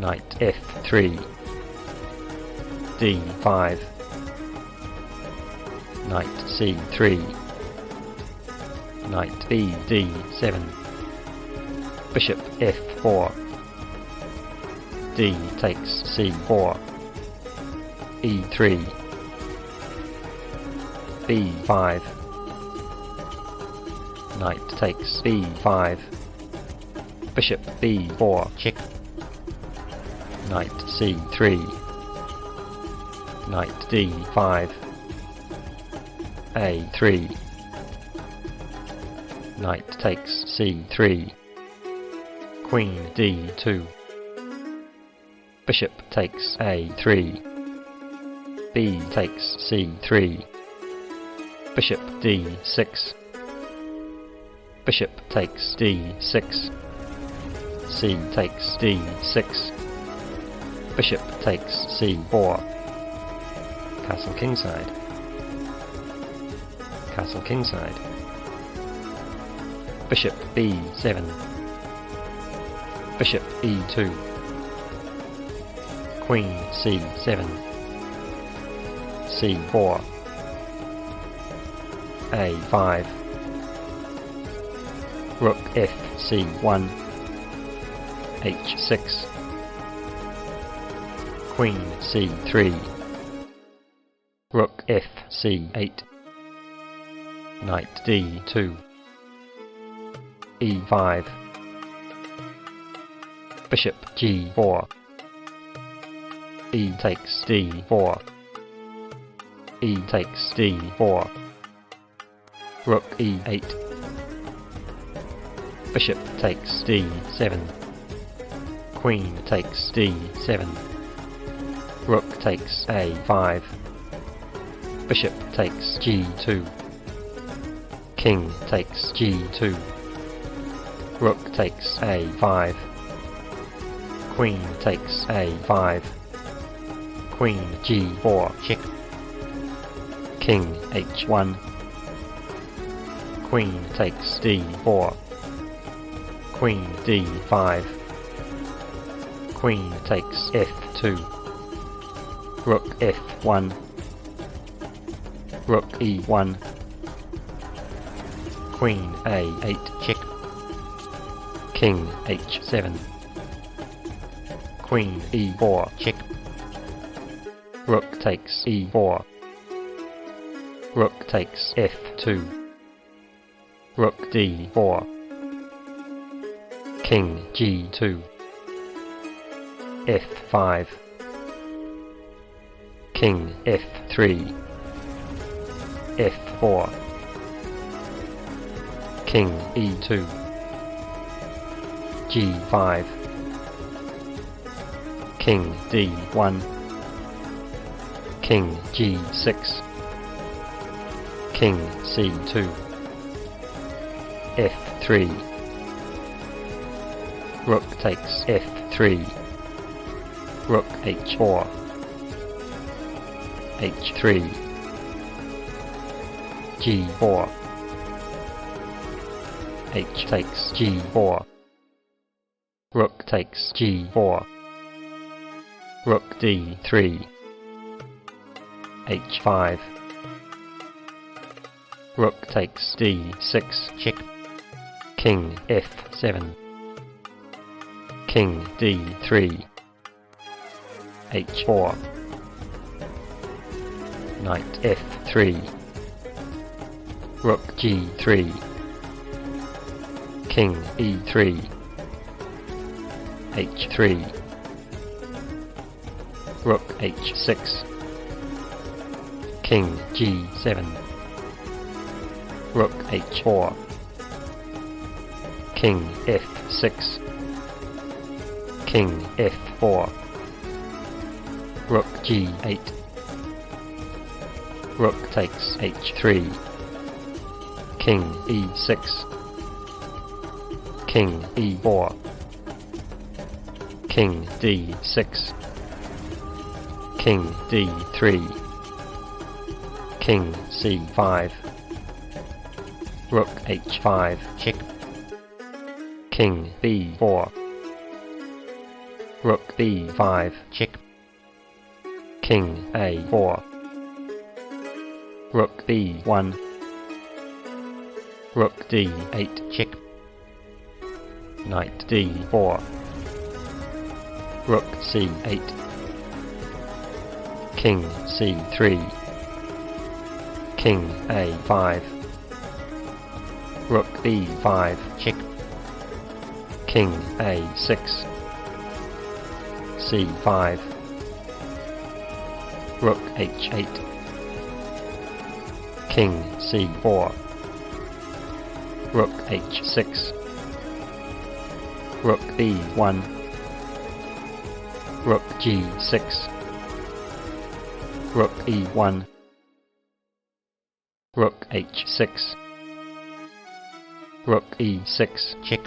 Knight f3, d5, Knight c3, Knight d7, Bishop f4, d takes c4, e3, b5, Knight takes b5, Bishop b4, check, Knight c3, Knight d5, a3, Knight takes c3, Queen d2, Bishop takes a3, b takes c3, Bishop d6, Bishop takes d6, c takes d6, Bishop takes c4, Castle kingside, Castle kingside, Bishop b7, Bishop e2, Queen c7, c4, a5, Rook fc1, h6, Queen c3, Rook fc8, Knight d2, e5, Bishop g4, e takes d4, e takes d4, Rook e8, Bishop takes d7, Queen takes d7, Rook takes a5, Bishop takes g2, King takes g2, Rook takes a5, Queen takes a5, Queen g4, check, King h1, Queen takes d4, Queen d5, Queen takes f2, Rook f1, Rook e1, Queen a8, check, King h7, Queen e4, check, Rook takes e4, Rook takes f2, Rook d4, King g2, f5, King f3, f4, King e2, g5, King d1, King g6, King c2, f3, Rook takes f3, Rook h4, h3, g4, h takes g4, Rook takes g4, Rook d3, h5, Rook takes d6, check, King f7, King d3, h4, Knight f3, Rook g3, King e3, h3, Rook h6, King g7, Rook h4, King f6, King f4, Rook g8, Rook takes h3, King e6, King e4, King d6, King d3, King c5, Rook h5, check, King b4, Rook B5, check, King A4, Rook B1, Rook D8, check, Knight D4, Rook C8, King C3, King A5, Rook B5, check, King A6, C5, Rook H8, King C4, Rook H6, Rook B1, Rook G6, Rook E1, Rook H6, Rook E6, check,